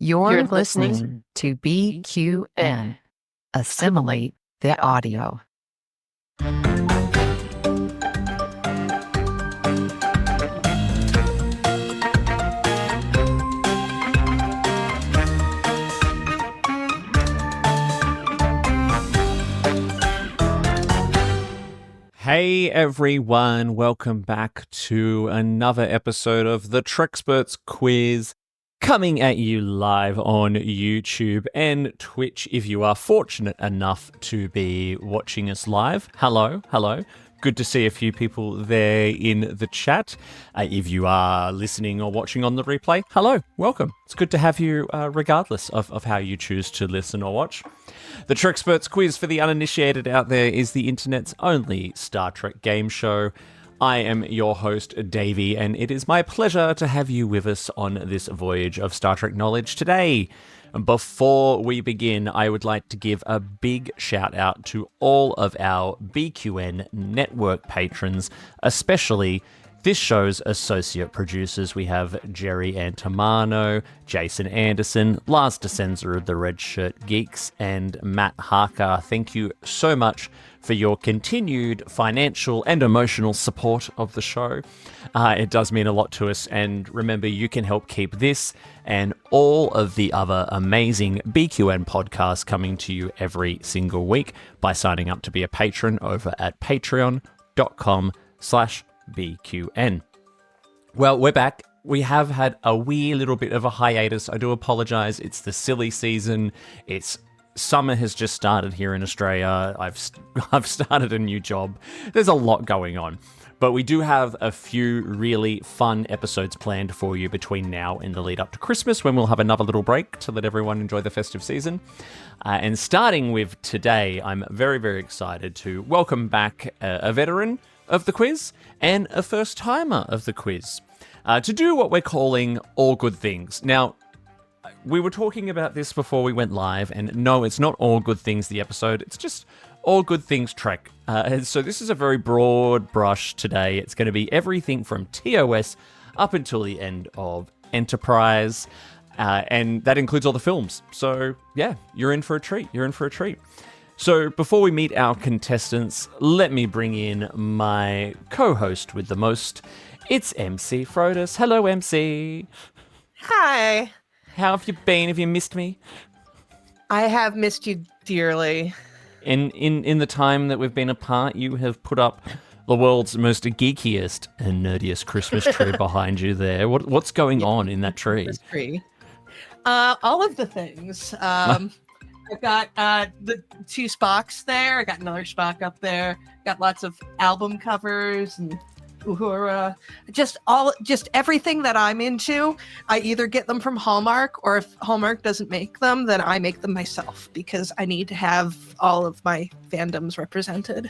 You're listening to BQN. Assimilate the audio. Hey everyone, welcome back to another episode of the Trexperts Quiz, coming at you live on YouTube and Twitch if you are fortunate enough to be watching us live. Hello. Good to see a few people there in the chat. If you are listening or watching on the replay, hello, welcome. It's good to have you regardless of how you choose to listen or watch. The Trexperts Quiz, for the uninitiated out there, is the internet's only Star Trek game show. I am your host, Davey, and it is my pleasure to have you with us on this voyage of Star Trek knowledge today. Before we begin, I would like to give a big shout out to all of our BQN network patrons, especially this show's associate producers. We have Jerry Antomano, Jason Anderson, Lars Descenser of the Red Shirt Geeks, and Matt Harker. Thank you so much for your continued financial and emotional support of the show. It does mean a lot to us, and remember, you can help keep this and all of the other amazing BQN podcasts coming to you every single week by signing up to be a patron over at patreon.com/BQN. Well, we're back. We have had a wee little bit of a hiatus. I do apologize. It's the silly season. Summer has just started here in Australia. I've started a new job. There's a lot going on. But we do have a few really fun episodes planned for you between now and the lead up to Christmas, when we'll have another little break to let everyone enjoy the festive season. And starting with today, I'm very, very excited to welcome back a veteran of the quiz and a first-timer of the quiz to do what we're calling All Good Things. Now, we were talking about this before we went live, and no, it's not All Good Things the episode, it's just All Good Things Trek. So this is a very broad brush today. It's going to be everything from TOS up until the end of Enterprise, and that includes all the films. So yeah, you're in for a treat. So before we meet our contestants, let me bring in my co-host with the most. It's MC Frodus. Hello, MC. Hi. How have you been? Have you missed me? I have missed you dearly. In the time that we've been apart, you have put up the world's most geekiest and nerdiest Christmas tree behind you there. What's going on in that tree? All of the things. I've got the two Spocks there. I got another Spock up there. Got lots of album covers and Uhura. Just everything that I'm into. I either get them from Hallmark, or if Hallmark doesn't make them, then I make them myself, because I need to have all of my fandoms represented.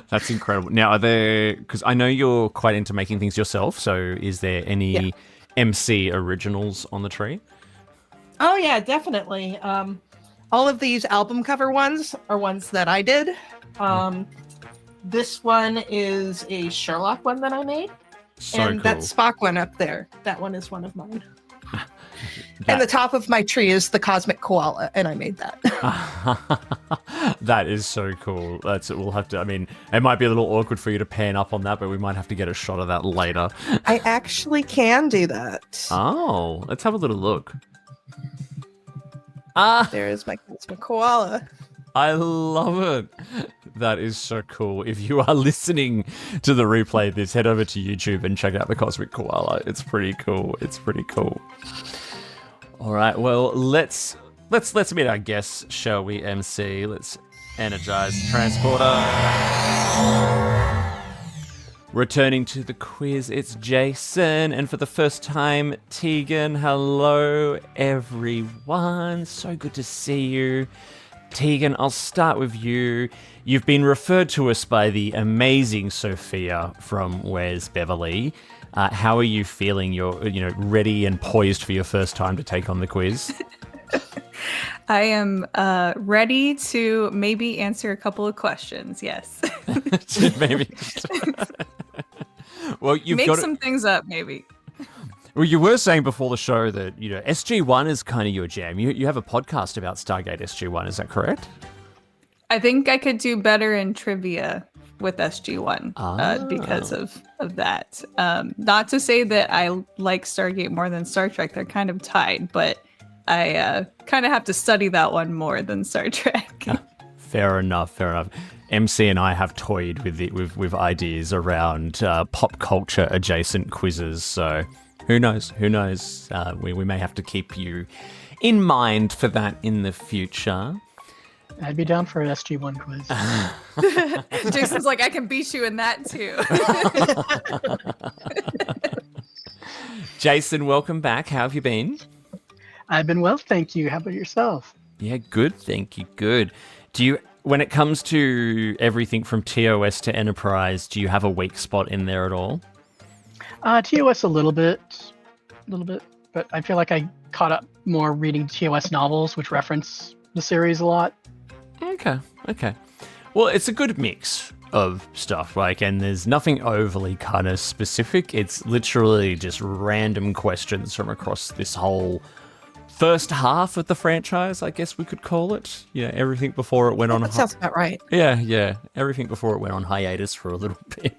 That's incredible. Now, are there, because I know you're quite into making things yourself, so is there any MC originals on the tree? Oh yeah, definitely. All of these album cover ones are ones that I did. This one is a Sherlock one that I made. And cool. that Spock one up there, that one is one of mine. And the top of my tree is the cosmic koala, and I made that. That is so cool. We'll have to, I mean, it might be a little awkward for you to pan up on that, but we might have to get a shot of that later. I actually can do that. Oh, let's have a little look. There's my cosmic koala. I love it. That is so cool. If you are listening to the replay of this, head over to YouTube and check out the Cosmic Koala. It's pretty cool. All right, well, let's meet our guests, shall we, MC? Let's energize the transporter. Returning to the quiz, it's Jason, and for the first time, Tegan. Hello, everyone. So good to see you. Tegan, I'll start with you. You've been referred to us by the amazing Sophia from Where's Beverly. How are you feeling? You're, ready and poised for your first time to take on the quiz? I am ready to maybe answer a couple of questions. Yes. Maybe. Well, you've make got some things up, maybe. Well, you were saying before the show that, SG-1 is kind of your jam. You have a podcast about Stargate SG-1, is that correct? I think I could do better in trivia with SG-1 because of that. Not to say that I like Stargate more than Star Trek. They're kind of tied, but I kind of have to study that one more than Star Trek. Fair enough. MC and I have toyed with ideas around pop culture adjacent quizzes, so who knows? We may have to keep you in mind for that in the future. I'd be down for an SG-1 quiz. Jason's like, I can beat you in that too. Jason, welcome back. How have you been? I've been well, thank you. How about yourself? Yeah, good. Thank you. Good. When it comes to everything from TOS to Enterprise, do you have a weak spot in there at all? TOS a little bit, but I feel like I caught up more reading TOS novels, which reference the series a lot. Okay. Well, it's a good mix of stuff, and there's nothing overly kind of specific. It's literally just random questions from across this whole first half of the franchise, I guess we could call it. Everything before it went on. That sounds about right. Yeah. Everything before it went on hiatus for a little bit.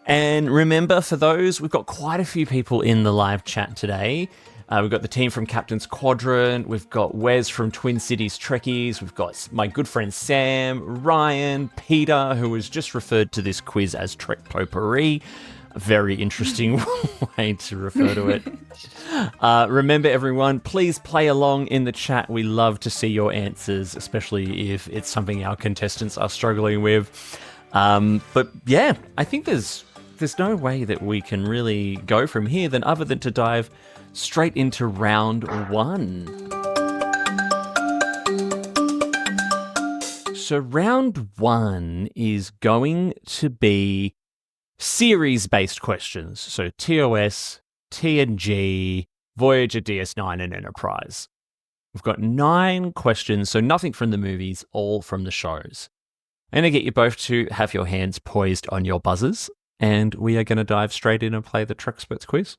And remember, for those, we've got quite a few people in the live chat today. We've got the team from Captain's Quadrant. We've got Wes from Twin Cities Trekkies. We've got my good friend Sam, Ryan, Peter, who was just referred to this quiz as Trek Potpourri. A very interesting way to refer to it. Remember, everyone, please play along in the chat. We love to see your answers, especially if it's something our contestants are struggling with. But yeah, I think there's no way that we can really go from here other than to dive straight into round one. So round one is going to be series-based questions. So TOS, TNG, Voyager, DS9, and Enterprise. We've got 9 questions, so nothing from the movies, all from the shows. I'm going to get you both to have your hands poised on your buzzers, and we are going to dive straight in and play the Trexperts quiz.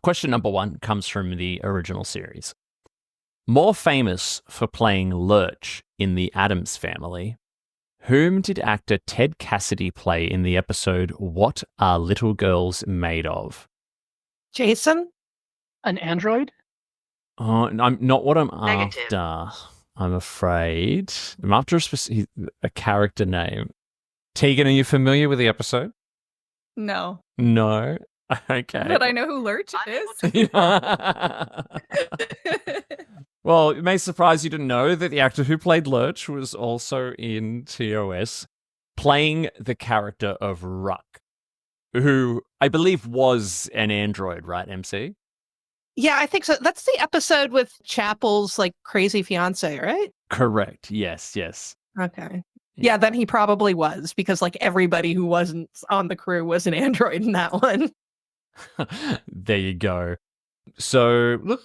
Question number 1 comes from the original series. More famous for playing Lurch in The Addams Family, whom did actor Ted Cassidy play in the episode What Are Little Girls Made Of? Jason? An android? Oh, I'm not what I'm Negative. after, I'm afraid. I'm after a character name. Tegan, are you familiar with the episode? No. No? Okay. But I know who Lurch is. Well, it may surprise you to know that the actor who played Lurch was also in TOS, playing the character of Ruck, who I believe was an android, right, MC? Yeah, I think so. That's the episode with Chapel's crazy fiance, right? Correct. Yes. Okay. Yeah, then he probably was, because everybody who wasn't on the crew was an android in that one. There you go. So, look,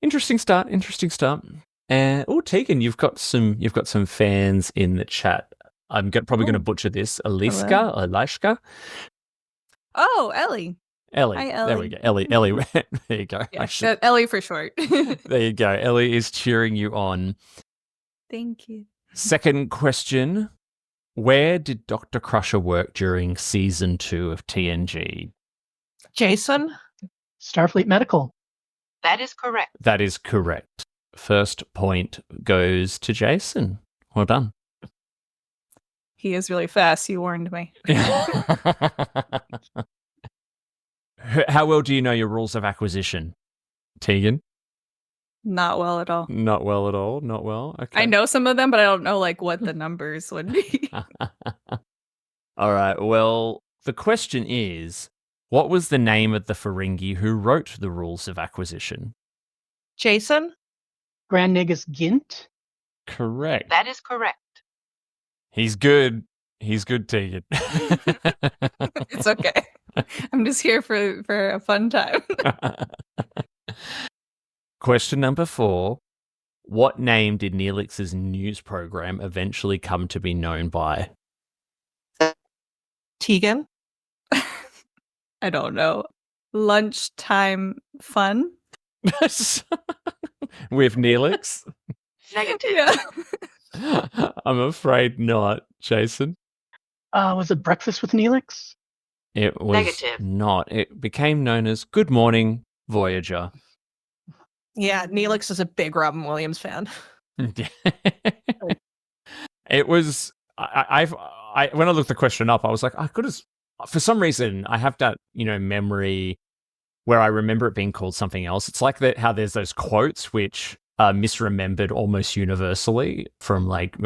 interesting start. And Tegan, you've got some fans in the chat. I'm probably going to butcher this. Elishka. Oh, Ellie. Ellie. Hi, There we Ellie. go. Ellie. There you go. Yeah, Ellie for short. There you go. Ellie is cheering you on. Thank you. Second question. Where did Dr. Crusher work during season 2 of TNG? Jason? Starfleet Medical. That is correct. That is correct. First point goes to Jason. Well done. He is really fast. You warned me. How well do you know your rules of acquisition, Tegan? Not well at all. Not well at all. Not well. Okay. I know some of them, but I don't know what the numbers would be. All right. Well, the question is, what was the name of the Ferengi who wrote the rules of acquisition? Jason? Grand Negus Gint. Correct. That is correct. He's good. He's good, Tegan. It's okay. I'm just here for a fun time. Question number 4. What name did Neelix's news program eventually come to be known by? Tegan? I don't know, lunchtime fun. With Neelix? Negative. Yeah. I'm afraid not, Jason. Was it Breakfast with Neelix? It was Negative. not. It became known as Good Morning, Voyager. Yeah, Neelix is a big Robin Williams fan. It was. I when I looked the question up, I was like, I could have. For some reason, I have that memory where I remember it being called something else. It's like that how there's those quotes which are misremembered almost universally from like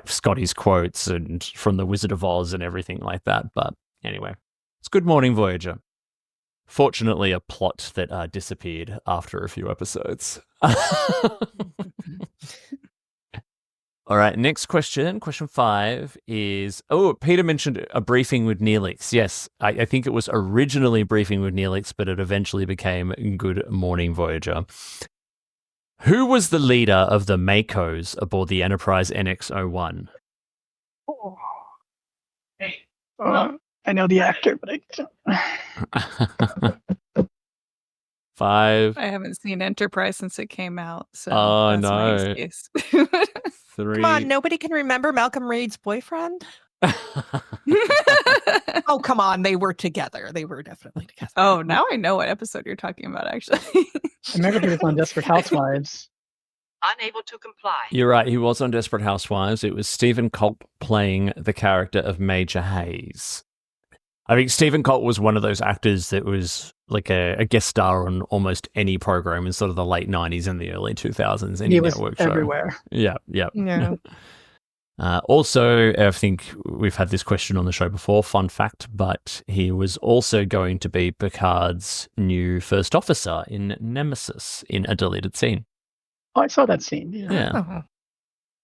Scotty's quotes and from the Wizard of Oz and everything like that. But anyway, it's Good Morning Voyager. Fortunately, a plot that disappeared after a few episodes. All right, next question. Question 5 is... Oh, Peter mentioned a briefing with Neelix. Yes, I think it was originally Briefing with Neelix, but it eventually became Good Morning Voyager. Who was the leader of the Makos aboard the Enterprise NX-01? Oh. Hey. I know the actor, but I don't. 5. I haven't seen Enterprise since it came out, so Oh, that's my no. excuse. 3. Come on, nobody can remember Malcolm Reed's boyfriend? Oh, come on. They were together. They were definitely together. Oh, now I know what episode you're talking about, actually. I remember he was on Desperate Housewives. Unable to comply. You're right, he was on Desperate Housewives. It was Stephen Culp playing the character of Major Hayes. I think Stephen Culp was one of those actors that was like a guest star on almost any program in sort of the late 90s and the early 2000s. Any He was network show. everywhere. Yeah. Yeah. Also, I think we've had this question on the show before, fun fact, but he was also going to be Picard's new first officer in Nemesis in a deleted scene. Oh, I saw that scene. Yeah. Yeah. Oh.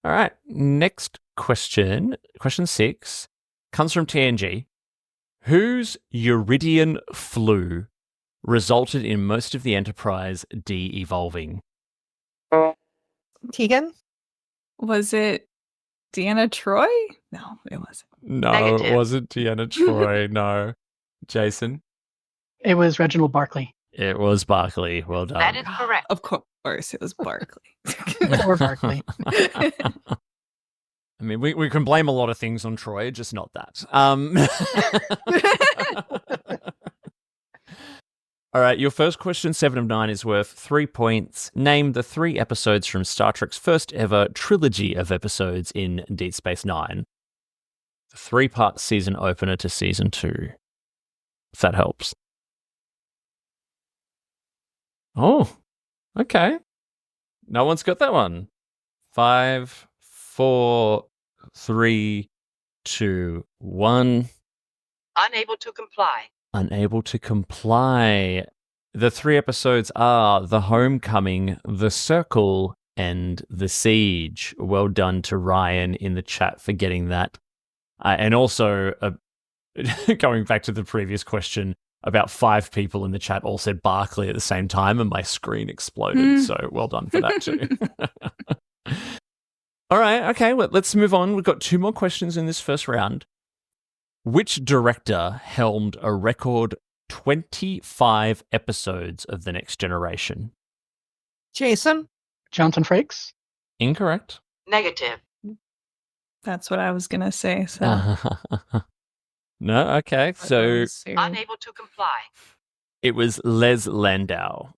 All right. Next question. Question 6 comes from TNG. Whose Euridian flu resulted in most of the Enterprise de-evolving? Tegan? Was it Deanna Troy? No, it wasn't. No, Negative. it wasn't Deanna Troy. No. Jason? It was Reginald Barkley. It was Barkley. Well done. That is correct. Of course, it was Barkley. Or Barkley. I mean, we can blame a lot of things on Troy, just not that. All right, your first question, 7 of 9, is worth 3 points. Name the 3 episodes from Star Trek's first ever trilogy of episodes in Deep Space Nine. The 3-part season opener to season 2. If that helps. Oh, okay. No one's got that one. 5, 4, 3, 2, 1. Unable to comply. Unable to comply. The 3 episodes are The Homecoming, The Circle, and The Siege. Well done to Ryan in the chat for getting that. And also, going back to the previous question, about 5 people in the chat all said Barkley at the same time, and my screen exploded. So well done for that too. All right, okay, let's move on. We've got 2 more questions in this first round. Which director helmed a record 25 episodes of The Next Generation? Jason? Jonathan Frakes. Incorrect. Negative. That's what I was gonna say. So No, okay. So Unable to comply. it was Les Landau.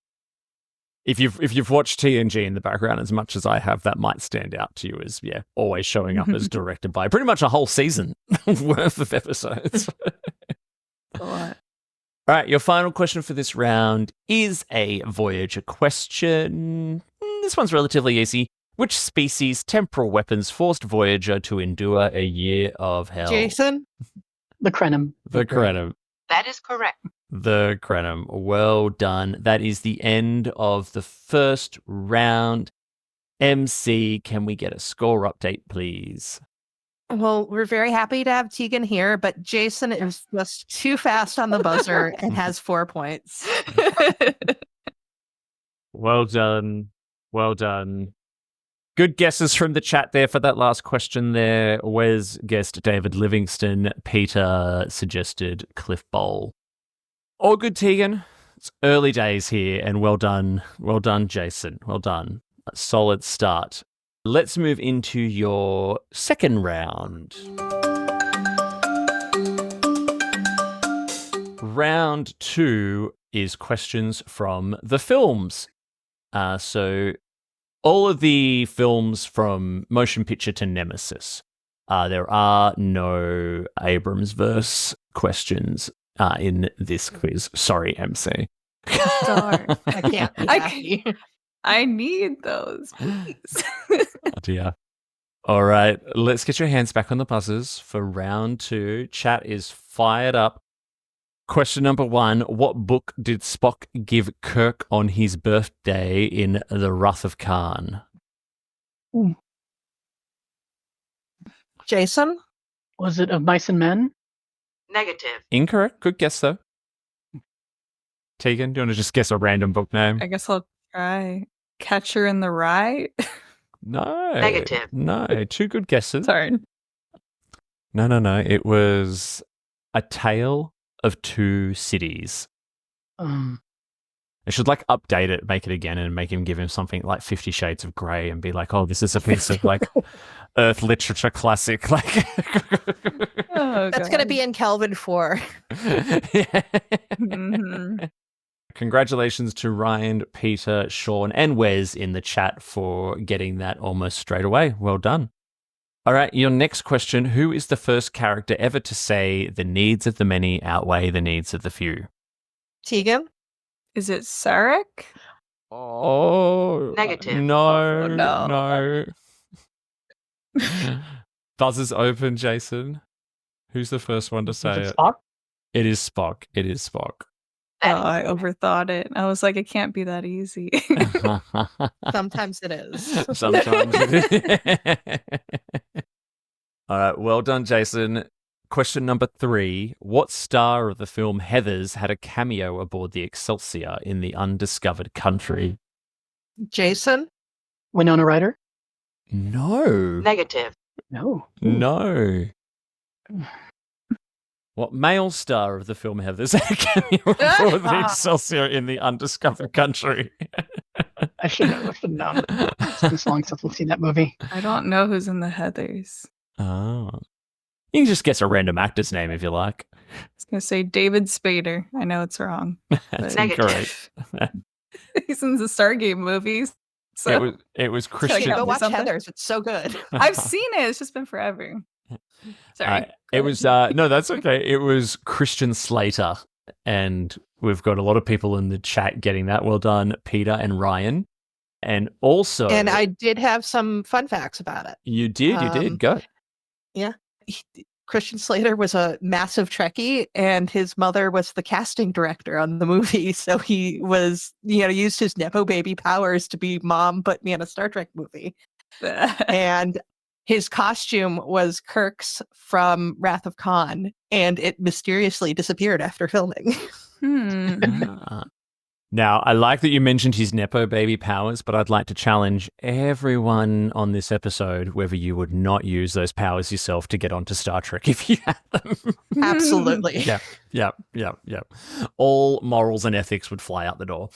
If you've watched TNG in the background as much as I have, that might stand out to you as always showing up as directed by pretty much a whole season worth of episodes. a lot. All right, your final question for this round is a Voyager question. This one's relatively easy. Which species' temporal weapons forced Voyager to endure a year of hell? Jason? The Krenim. The Krenim. That is correct. The Krenim. Well done. That is the end of the first round. MC, can we get a score update, please? Well, we're very happy to have Tegan here, but Jason is just too fast on the buzzer and has 4 points. Well done. Well done. Good guesses from the chat there for that last question there. Wes guessed David Livingston. Peter suggested Cliff Bowl. All good, Tegan. It's early days here, and well done, Jason. Well done. A solid start. Let's move into your second round. Round 2 is questions from the films. So all of the films from Motion Picture to Nemesis. There are no Abrams verse questions in this quiz. Sorry, MC. Darn. I can't. Be I happy. I need those, please. Oh dear. All right, let's get your hands back on the buzzers for round 2. Chat is fired up. Question number 1. What book did Spock give Kirk on his birthday in The Wrath of Khan? Jason? Was it Of Mice and Men? Negative. Incorrect. Good guess, though. Tegan, do you want to just guess a random book name? I guess I'll try Catcher in the Rye. No. Negative. No. 2 good guesses. Sorry. No. It was A Tale of Two Cities. Um, I should update it, make it again, and make him give him something like 50 Shades of Grey and be like, oh, this is a piece of Earth literature classic. Oh, That's going to be in Kelvin 4. Yeah. Mhm. Congratulations to Ryan, Peter, Sean, and Wes in the chat for getting that almost straight away. Well done. All right, your next question. Who is the first character ever to say the needs of the many outweigh the needs of the few? Tegan? Is it Sarek? Oh. Negative. No. Oh, no. No. Buzzers open, Jason. Who's the first one to is say it it? Spock? It is Spock. It is Spock. Oh, I overthought it. I was like, it can't be that easy. Sometimes it is. Sometimes it is. All right, well done, Jason. Question number 3. What star of the film Heathers had a cameo aboard the Excelsior in the undiscovered country? Jason? Winona Ryder? No. Negative. No. No. What male star of the film Heathers had a cameo aboard the Excelsior in the undiscovered country? I should have known. It's been so long since we've seen that movie. I don't know who's in the Heathers. Oh. You can just guess a random actor's name if you like. I was going to say David Spader. I know it's wrong. That's Negative. incorrect. He's in the Stargate movies. So It was You Christian. should go watch Something. Heathers. It's so good. I've seen it. It's just been forever. Sorry. It was no, that's okay. It was Christian Slater, and we've got a lot of people in the chat getting that. Well done, Peter and Ryan, and also. And I did have some fun facts about it. You did. Go. Christian Slater was a massive Trekkie, and his mother was the casting director on the movie. So he was, used his Nepo baby powers to be mom, put me in a Star Trek movie. And his costume was Kirk's from Wrath of Khan, and it mysteriously disappeared after filming. Ah. Now, I like that you mentioned his Nepo baby powers, but I'd like to challenge everyone on this episode whether you would not use those powers yourself to get onto Star Trek if you had them. Absolutely. Yeah. All morals and ethics would fly out the door.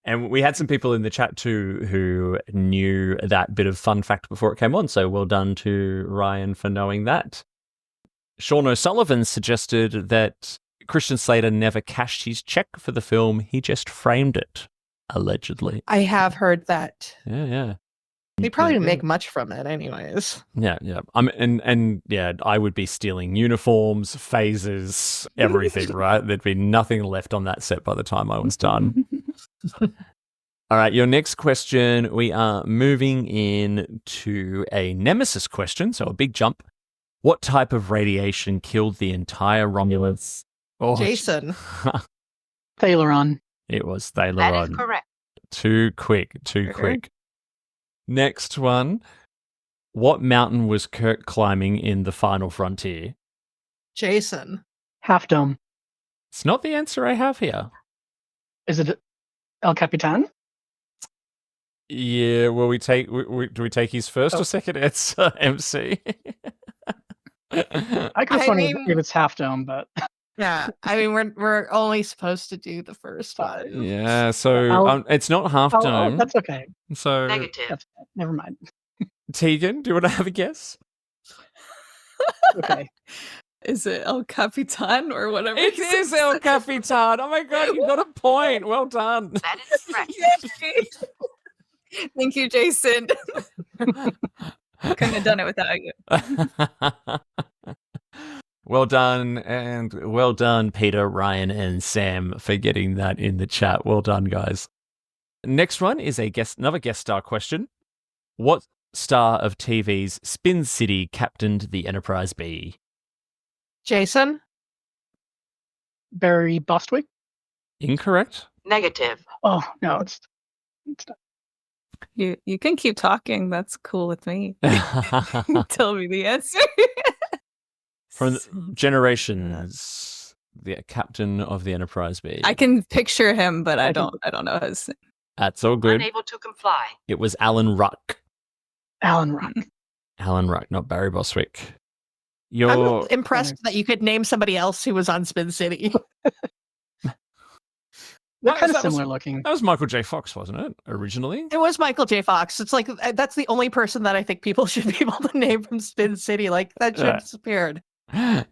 And we had some people in the chat too who knew that bit of fun fact before it came on, so well done to Ryan for knowing that. Sean O'Sullivan suggested that Christian Slater never cashed his check for the film, he just framed it, allegedly. I have heard that. Yeah. They probably didn't make much from it anyways. Yeah. And I would be stealing uniforms, phasers, everything, right? There'd be nothing left on that set by the time I was done. All right, your next question, we are moving in to a Nemesis question, so a big jump. What type of radiation killed the entire Romulans? Oh, Jason. Thaleron. It was That is Thaleron. correct. Too quick. Next one. What mountain was Kirk climbing in The Final Frontier? Jason. Half Dome. It's not the answer I have here. Is it El Capitan? Yeah, will we take? Do we take his first or second answer, MC? I could have I sworn mean- if it's Half Dome, but Yeah, I mean we're only supposed to do the first one. Yeah, so I'll- it's not half Oh, time. that's okay. So, Negative. That's never mind. Tegan, do you want to have a guess? Okay. Is it El Capitan or whatever? It he is says? El Capitan. Oh my god, you got a point. Well done. That is correct. Yay. Thank you, Jason. Couldn't have done it without you. Well done, and well done, Peter, Ryan, and Sam, for getting that in the chat. Well done, guys. Next one is another guest star question. What star of TV's Spin City captained the Enterprise B? Jason? Barry Bostwick. Incorrect. Negative. Oh no, it's not. You can keep talking. That's cool with me. Tell me the answer. From Generations, the captain of the Enterprise B. I can picture him, but I I can- don't know his. That's all good. Unable to comply. It was Alan Ruck. Alan Rock. Alan Ruck, not Barry Bostwick. I'm You're impressed that you could name somebody else who was on Spin City. They're That kind of was- similar looking. that was Michael J. Fox, wasn't it? Originally. It was Michael J. Fox. It's like that's the only person that I think people should be able to name from Spin City. Like that should Yeah. have disappeared.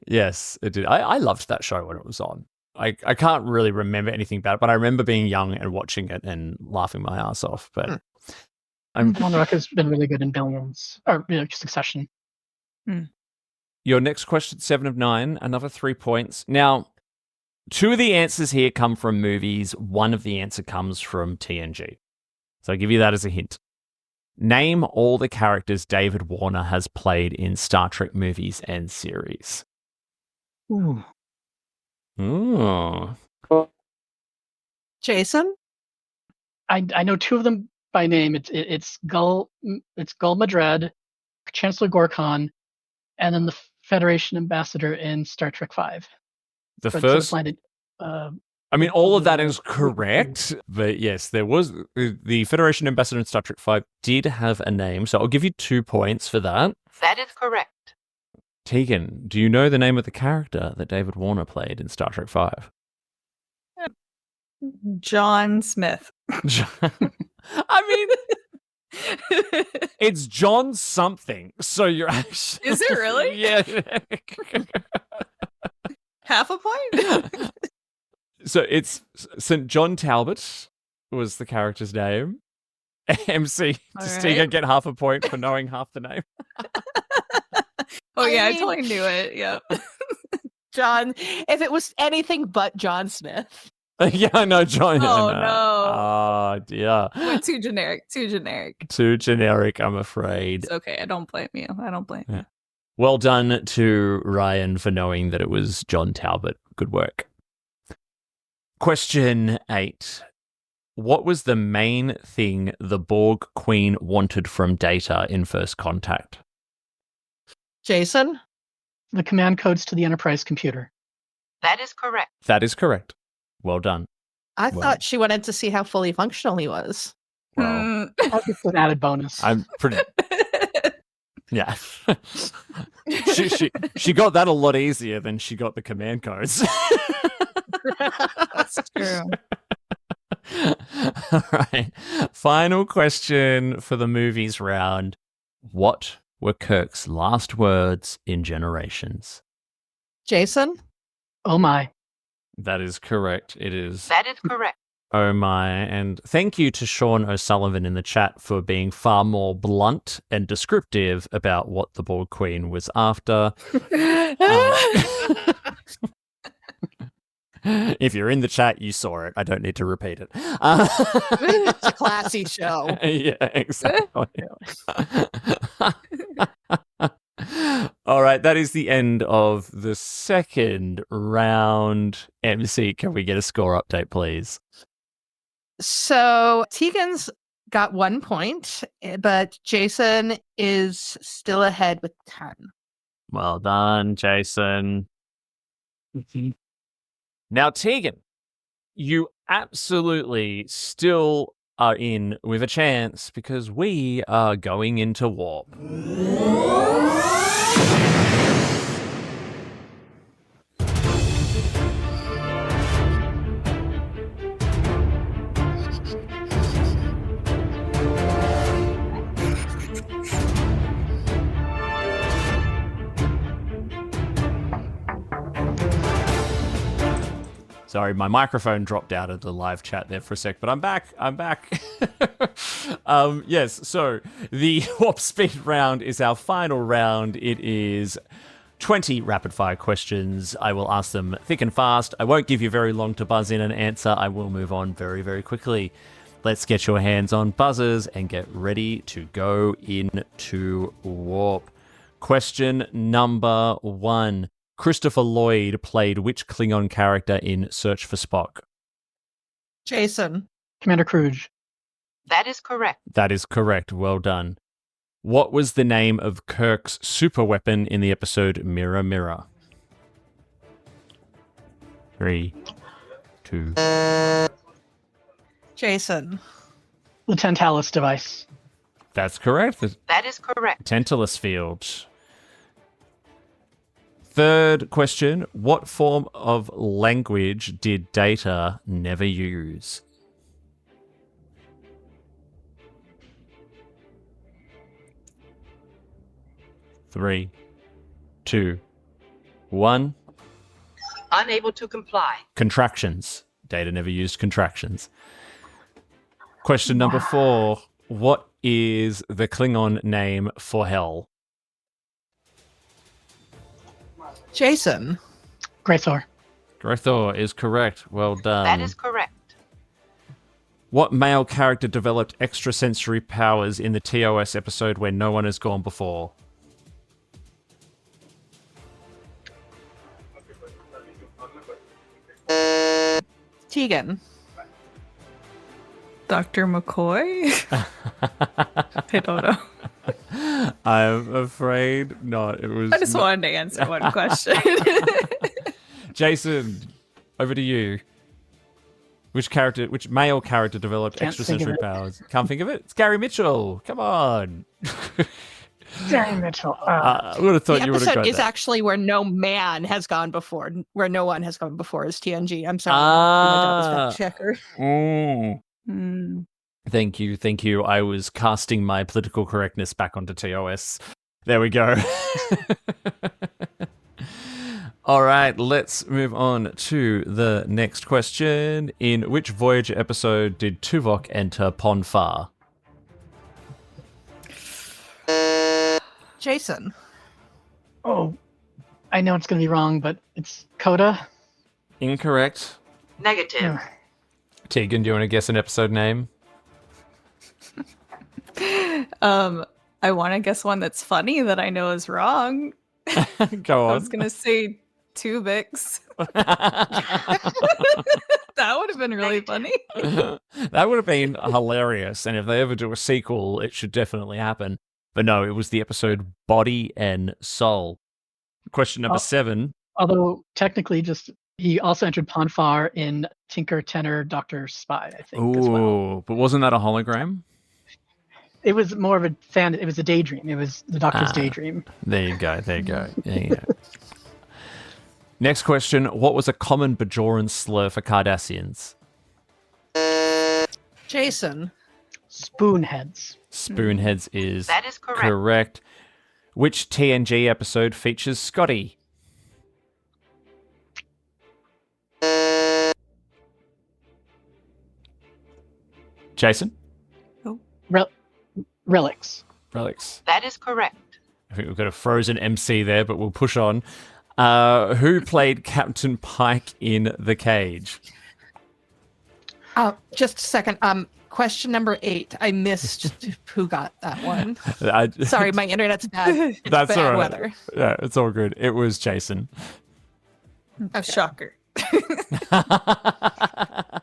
Yes, it did. I loved that show when it was on. I can't really remember anything about it, but I remember being young and watching it and laughing my ass off. But I'm Alan Rock has been really good in Billions or Succession. Your next question, 7 of 9, another 3 points. Now, 2 of the answers here come from movies. 1 of the answer comes from TNG. So I'll give you that as a hint. Name all the characters David Warner has played in Star Trek movies and series. Ooh. Ooh. Jason? I know 2 of them by name. It's Gul Madred, Chancellor Gorkon, and then the Federation ambassador in Star Trek V. The So first... planet, I mean, all of that is correct, but yes, there was the Federation ambassador in Star Trek V did have a name, so I'll give you 2 points for that. That is correct. Tegan, do you know the name of the character that David Warner played in Star Trek V? John Smith. I mean, it's John something, so you're actually... Is it really? Yeah. Half a point? So it's St. John Talbot was the character's name. MC, All does right. Tegan get half a point for knowing half the name? Oh yeah, I mean- totally knew it. Yep. John, if it was anything but John Smith. Yeah, I know, John. Oh, no. no. Oh, dear. Went too generic. Too generic. Too generic, I'm afraid. It's okay. I don't blame you. I don't blame you. Well done to Ryan for knowing that it was John Talbot. Good work. Question 8. What was the main thing the Borg Queen wanted from Data in First Contact? Jason? the command codes to the Enterprise computer. That is correct. That is correct. Well done. I Well- thought she wanted to see how fully functional he was. Well, That's just an added bonus. I'm pretty... Yeah. she got that a lot easier than she got the command codes. That's true. All right. Final question for the movies round. What were Kirk's last words in Generations? Jason? Oh my. That is correct. It is That is correct. oh my. And thank you to Sean O'Sullivan in the chat for being far more blunt and descriptive about what the Borg Queen was after. If you're in the chat, you saw it. I don't need to repeat it. It's a classy show. Yeah, exactly. All right, that is the end of the second round. MC, can we get a score update, please? So Tegan's got 1 point, but Jason is still ahead with 10. Well done, Jason. Now, Tegan, you absolutely still are in with a chance because we are going into warp. Sorry, my microphone dropped out of the live chat there for a sec, but I'm back. Yes, so the Warp Speed round is our final round. It is 20 rapid-fire questions. I will ask them thick and fast. I won't give you very long to buzz in and answer. I will move on very, very quickly. Let's get your hands on buzzers and get ready to go into Warp. Question number 1. Christopher Lloyd played which Klingon character in Search for Spock? Jason. Commander Kruge. That is correct. That is correct. Well done. What was the name of Kirk's superweapon in the episode Mirror Mirror? 3, 2. Jason. The Tantalus device. That's correct. The That is correct. Tantalus field. Third question. What form of language did Data never use? 3, 2, 1. Unable to comply. Contractions. Data never used contractions. Question number 4. What is the Klingon name for hell? Jason. Graythor. Grothor is correct. Well done. That is correct. What male character developed extrasensory powers in the TOS episode Where No One Has Gone Before? Tegan. Dr. McCoy? I don't know. I'm afraid not. It was. I just wanted to answer one question. Jason, over to you. Which male character developed Can't think of extrasensory it. powers? Can't think of it? It's Gary Mitchell. Come on. Gary Mitchell. I would have thought The you would have episode got is that. actually where no man has gone before. Where no one has gone before is TNG. I'm sorry. Ah. My job is fact checker. Mm. Hmm. Thank you. I was casting my political correctness back onto TOS. There we go. All right, let's move on to the next question. In which Voyager episode did Tuvok enter Pon Far? Jason. Oh, I know it's going to be wrong, but it's Coda. Incorrect. Negative. No. Tegan, do you want to guess an episode name? I want to guess one that's funny that I know is wrong. Go I on. was gonna say Tubix. That would have been really funny. That would have been hilarious, and if they ever do a sequel, it should definitely happen. But no, it was the episode Body and Soul. Question number 7. Although technically, he also entered Ponfar in Tinker, Tenor, Doctor, Spy. I think as well. Ooh, but wasn't that a hologram? It was more of a fan. It was a daydream. It was the Doctor's Ah. daydream. There you go. Next question. What was a common Bajoran slur for Cardassians? Jason. Spoonheads. Spoonheads is That is correct. correct. Which TNG episode features Scotty? Jason? Relics. Relics. That is correct. I think we've got a frozen MC there, but we'll push on. Who played Captain Pike in The Cage? Just a second. Question number 8. I missed who got that one. I- Sorry, my internet's bad. It's That's bad all right. weather. Yeah, it's all good. It was Jason. Okay. Shocker.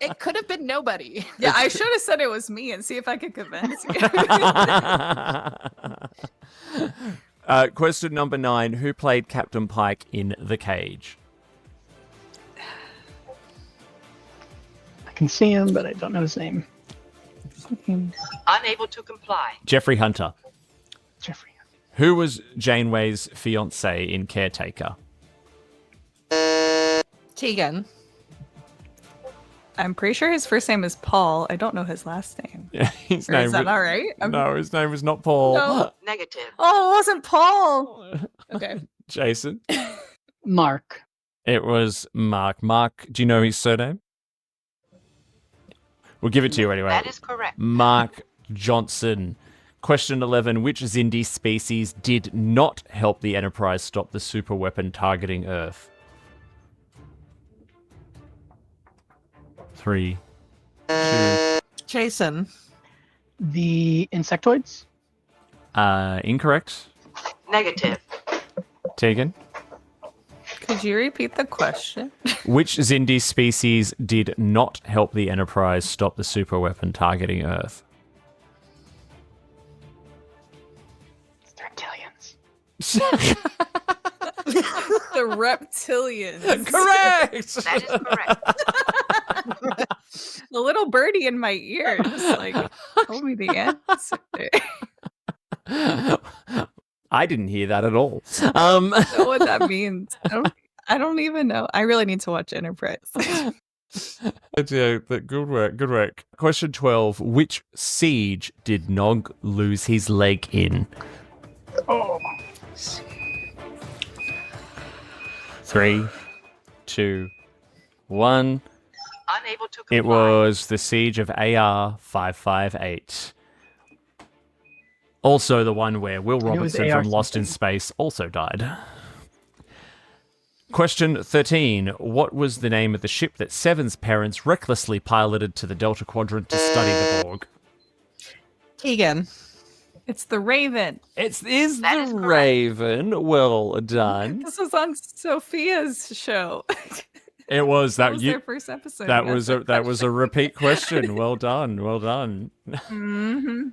It could have been nobody. Yeah, I should have said it was me and see if I could convince you. Question number 9. Who played Captain Pike in The Cage? I can see him, but I don't know his name. Unable to comply. Jeffrey Hunter. Jeffrey. Who was Janeway's fiance in Caretaker? Tegan. I'm pretty sure his first name is Paul. I don't know his last name. Yeah, his Or name is that was- all right? No, his name was not Paul. No. Negative. Oh, it wasn't Paul. Okay. Jason. Mark. It was Mark. Mark, do you know his surname? We'll give it to you anyway. That is correct. Mark Johnson. Question 11. Which Xindi species did not help the Enterprise stop the superweapon targeting Earth? 3, 2. Jason. The insectoids? Incorrect. Negative. Tegan. Could you repeat the question? Which Xindi species did not help the Enterprise stop the superweapon targeting Earth? Reptilians. The reptilians. Correct! That is correct. The little birdie in my ear just like told me the answer. I didn't hear that at all. I don't know what that means. I don't even know. I really need to watch Enterprise. Yeah, but good work, good work. Question 12. Which siege did Nog lose his leg in? Oh. 3, 2, 1. Unable to comply. It was the siege of AR 558. Also the one where Will it was Robinson AR from Lost in something. Space also died. Question 13. What was the name of the ship that Seven's parents recklessly piloted to the Delta Quadrant to study the Borg? Tegan. It's the Raven. Is That is the correct. Raven. Well done. This was on Sophia's show. It was That that was you. their first episode. That was a repeat question. Well done. Well done. Mm-hmm.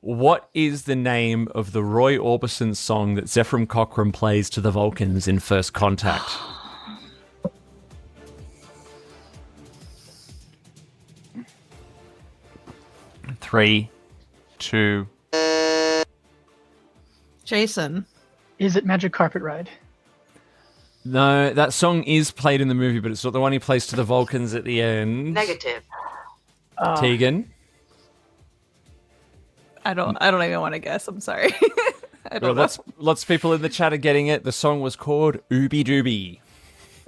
What is the name of the Roy Orbison song that Zephram Cochrane plays to the Vulcans in First Contact? Three, 2. Jason. Is it Magic Carpet Ride? No, that song is played in the movie, but it's not the one he plays to the Vulcans at the end. Negative. Tegan? I don't even want to guess. I'm sorry. I Well, don't know. lots of people in the chat are getting it. The song was called Ooby Dooby.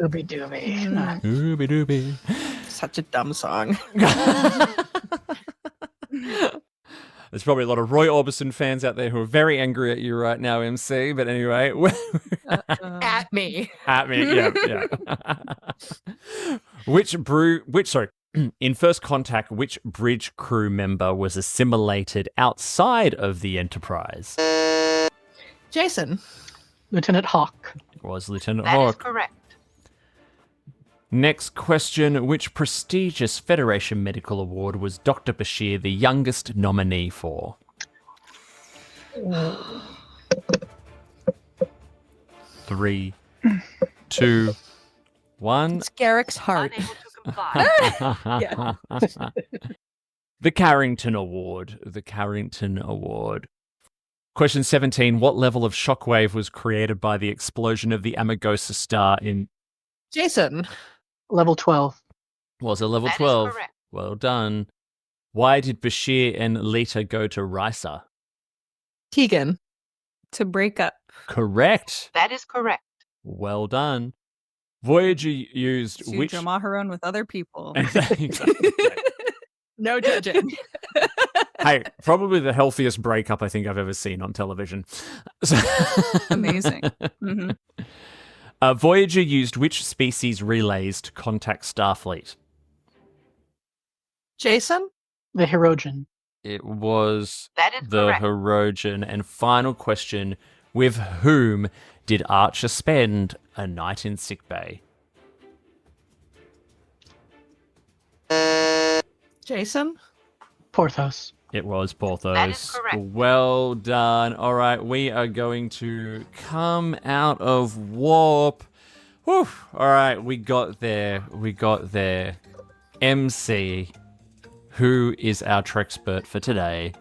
Ooby Dooby. Ooby Dooby. Such a dumb song. There's probably a lot of Roy Orbison fans out there who are very angry at you right now, MC. But anyway, At me. at me, yeah. In First Contact, which bridge crew member was assimilated outside of the Enterprise? Jason. Lieutenant Hawk. It was Lieutenant That is Hawk. correct. Next question. Which prestigious Federation Medical Award was Dr. Bashir the youngest nominee for? 3, 2, 1. It's Garrick's heart. Unable to comply. Yeah. The Carrington Award. The Carrington Award. Question 17. What level of shockwave was created by the explosion of the Amagosa star in... Jason. Level 12. Was it level That is 12? correct. Well done. Why did Bashir and Lita go to Risa? Tegan. To break up. Correct. That is correct. Well done. Voyager used To which... Jamaharon with other people. Exactly. No judging. Hey, probably the healthiest breakup I think I've ever seen on television. Amazing. Hmm. Voyager used which species relays to contact Starfleet? Jason. The Hirogen. It was That is the correct. Hirogen. And final question, with whom did Archer spend a night in sickbay? Jason. Porthos. It was Porthos. That is correct. Well done. All right, we are going to come out of warp. Whew. All right, we got there. We got there. MC, who is our Trexpert for today?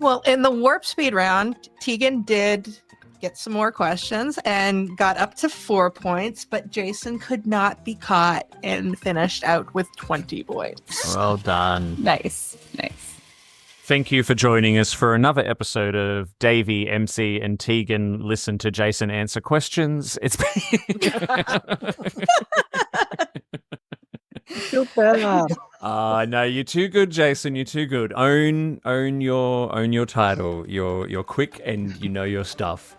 Well, in the warp speed round, Tegan did get some more questions and got up to 4 points, but Jason could not be caught and finished out with 20 points. Well done. Nice. Nice. Thank you for joining us for another episode of Davey, MC, and Tegan listen to Jason answer questions. It's Feel bad. no, you're too good, Jason. You're too good. Own your title. You're quick and you know your stuff.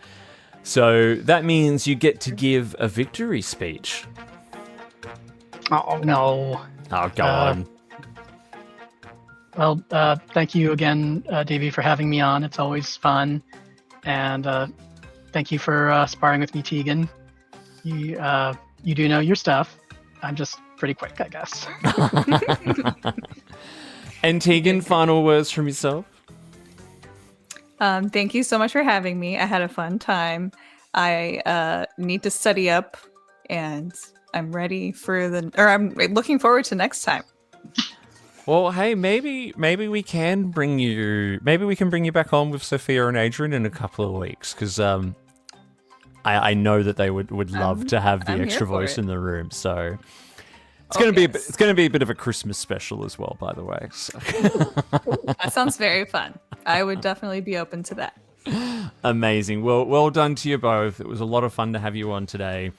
So that means you get to give a victory speech. Oh no. Oh, go on. Well, thank you again, Davey, for having me on. It's always fun, and thank you for sparring with me, Tegan. You do know your stuff. I'm just pretty quick, I guess. And Tegan, final words from yourself. Thank you so much for having me. I had a fun time. I need to study up, and I'm ready for I'm looking forward to next time. Well, hey, maybe we can bring you back on with Sophia and Adrian in a couple of weeks, because I know that they would love to have the I'm extra here for voice it. in the room. So it's gonna be a bit of a Christmas special as well, by the way. So. That sounds very fun. I would definitely be open to that. Amazing. Well done to you both. It was a lot of fun to have you on today.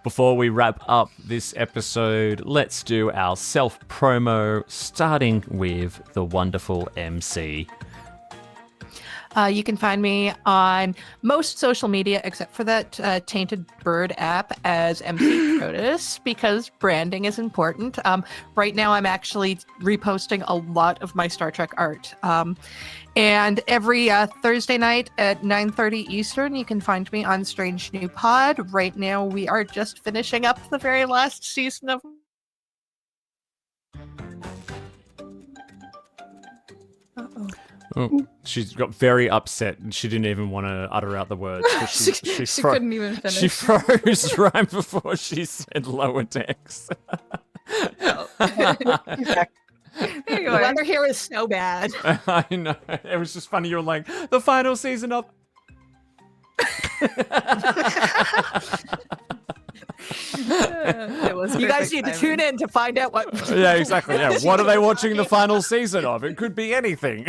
Before we wrap up this episode, let's do our self-promo, starting with the wonderful MC. You can find me on most social media except for that Tainted Bird app as MC Protus, because branding is important. Right now, I'm actually reposting a lot of my Star Trek art. And every Thursday night at 9:30 Eastern, you can find me on Strange New Pod. Right now, we are just finishing up the very last season of... Uh-oh. Oh, she's got very upset and she didn't even want to utter out the words. She couldn't even finish. She froze right before she said lower decks. Oh. There you The are. weather here is so bad. I know. It was just funny. You were like, the final season of... It was You guys perfect need to timing. tune in to find out what... Yeah, exactly. Yeah. What are they watching the final season of? It could be anything.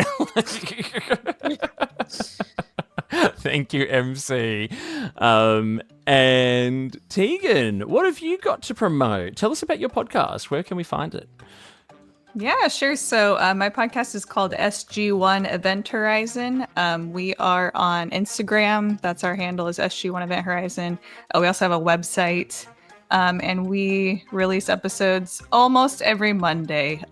Thank you, MC. And Tegan, what have you got to promote? Tell us about your podcast. Where can we find it? Yeah, sure. So my podcast is called SG1 Event Horizon. We are on Instagram. That's our handle, is SG1 Event Horizon. We also have a website. And we release episodes almost every Monday,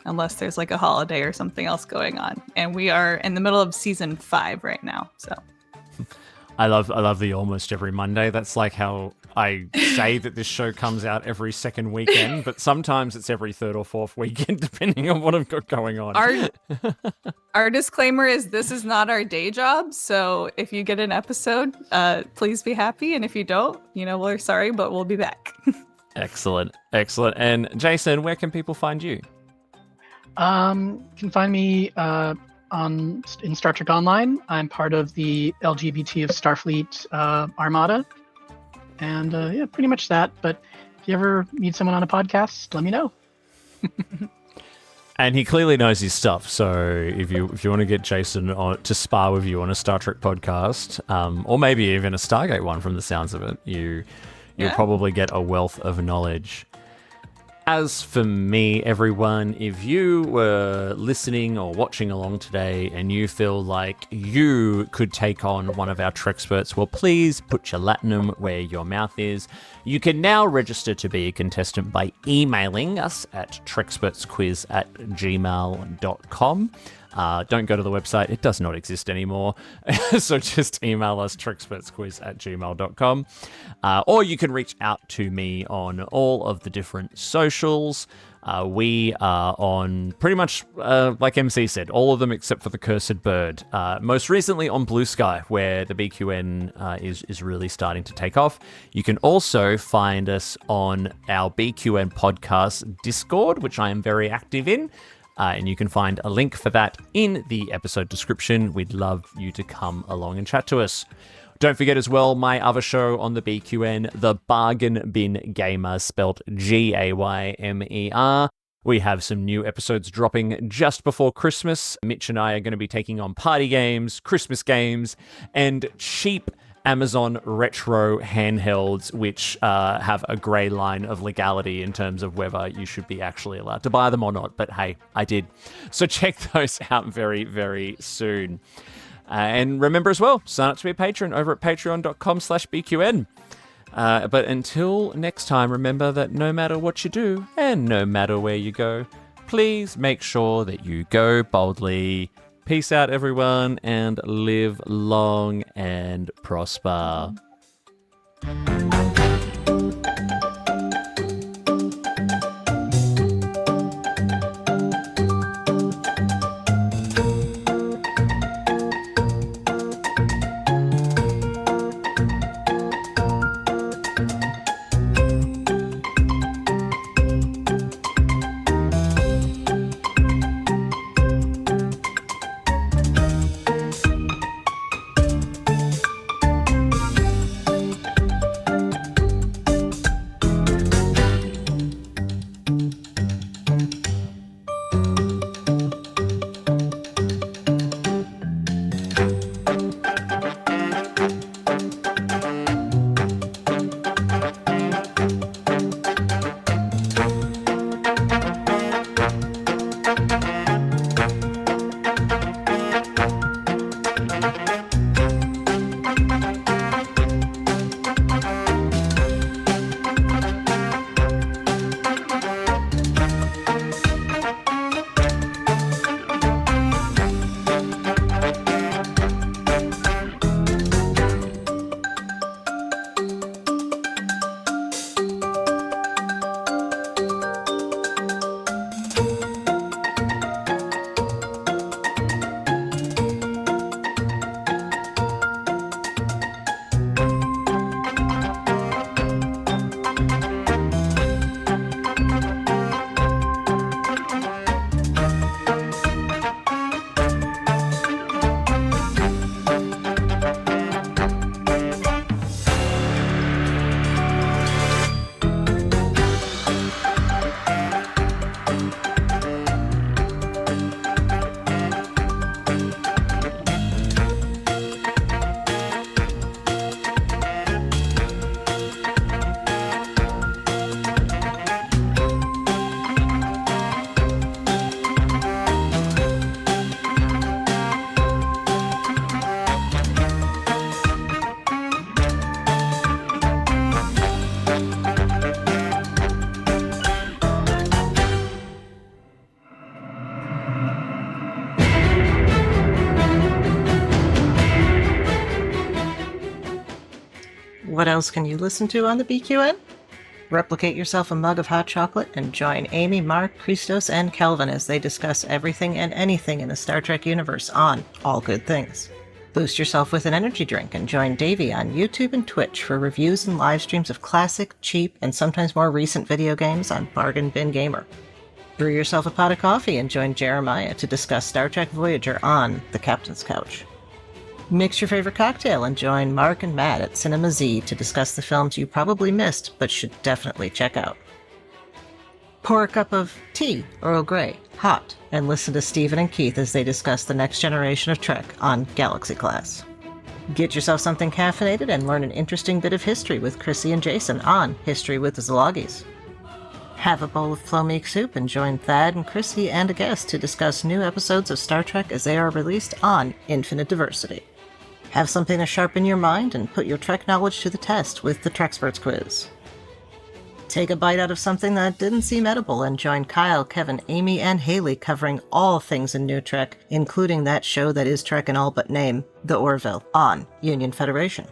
unless there's like a holiday or something else going on. And we are in the middle of season 5 right now. So I love the almost every Monday. That's like how I say that this show comes out every second weekend, but sometimes it's every third or fourth weekend, depending on what I've got going on. Our disclaimer is this is not our day job. So if you get an episode, please be happy. And if you don't, we're sorry, but we'll be back. Excellent. And Jason, where can people find you? You can find me in Star Trek Online. I'm part of the LGBT of Starfleet Armada. And yeah, pretty much that. But if you ever need someone on a podcast, let me know. And he clearly knows his stuff. So if you want to get Jason to spar with you on a Star Trek podcast, or maybe even a Stargate one from the sounds of it, you'll probably get a wealth of knowledge. As for me, everyone, if you were listening or watching along today and you feel like you could take on one of our Trexperts, well, please put your latinum where your mouth is. You can now register to be a contestant by emailing us at trexpertsquiz@gmail.com. Don't go to the website. It does not exist anymore. So just email us, trexpertsquiz@gmail.com. Or you can reach out to me on all of the different socials. We are on pretty much, like MC said, all of them except for the Cursed Bird. Most recently on Blue Sky, where the BQN is really starting to take off. You can also find us on our BQN podcast Discord, which I am very active in. And you can find a link for that in the episode description. We'd love you to come along and chat to us. Don't forget as well, my other show on the BQN, The Bargain Bin Gamer, spelled Gaymer. We have some new episodes dropping just before Christmas. Mitch and I are going to be taking on party games, Christmas games, and cheap Amazon retro handhelds, which have a grey line of legality in terms of whether you should be actually allowed to buy them or not. But hey, I did. So check those out very, very soon. And remember as well, sign up to be a patron over at patreon.com/BQN. But until next time, remember that no matter what you do and no matter where you go, please make sure that you go boldly. Peace out, everyone, and live long and prosper. What else can you listen to on the BQN? Replicate yourself a mug of hot chocolate and join Amy, Mark, Christos, and Kelvin as they discuss everything and anything in the Star Trek universe on All Good Things. Boost yourself with an energy drink and join Davey on YouTube and Twitch for reviews and live streams of classic, cheap, and sometimes more recent video games on Bargain Bin Gamer. Brew yourself a pot of coffee and join Jeremiah to discuss Star Trek Voyager on The Captain's Couch. Mix your favorite cocktail and join Mark and Matt at Cinema Z to discuss the films you probably missed but should definitely check out. Pour a cup of tea, Earl Grey, hot, and listen to Stephen and Keith as they discuss the next generation of Trek on Galaxy Class. Get yourself something caffeinated and learn an interesting bit of history with Chrissy and Jason on History with the Zalogis. Have a bowl of Flomeek soup and join Thad and Chrissy and a guest to discuss new episodes of Star Trek as they are released on Infinite Diversity. Have something to sharpen your mind and put your Trek knowledge to the test with the Trexperts quiz. Take a bite out of something that didn't seem edible and join Kyle, Kevin, Amy, and Haley covering all things in New Trek, including that show that is Trek in all but name, The Orville, on Union Federation.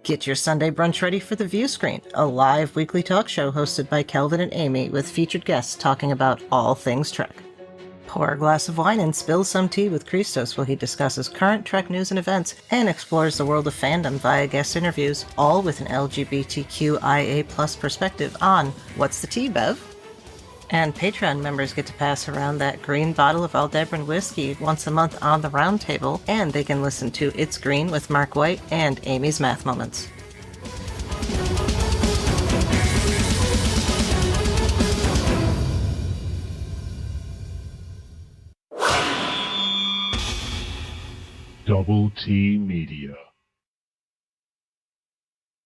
Get your Sunday brunch ready for The View Screen, a live weekly talk show hosted by Kelvin and Amy with featured guests talking about all things Trek. Pour a glass of wine and spill some tea with Christos while he discusses current Trek news and events and explores the world of fandom via guest interviews, all with an LGBTQIA+ perspective on What's the Tea, Bev? And Patreon members get to pass around that green bottle of Aldebaran whiskey once a month on the round table, and they can listen to It's Green with Mark White and Amy's Math Moments. Double T Media.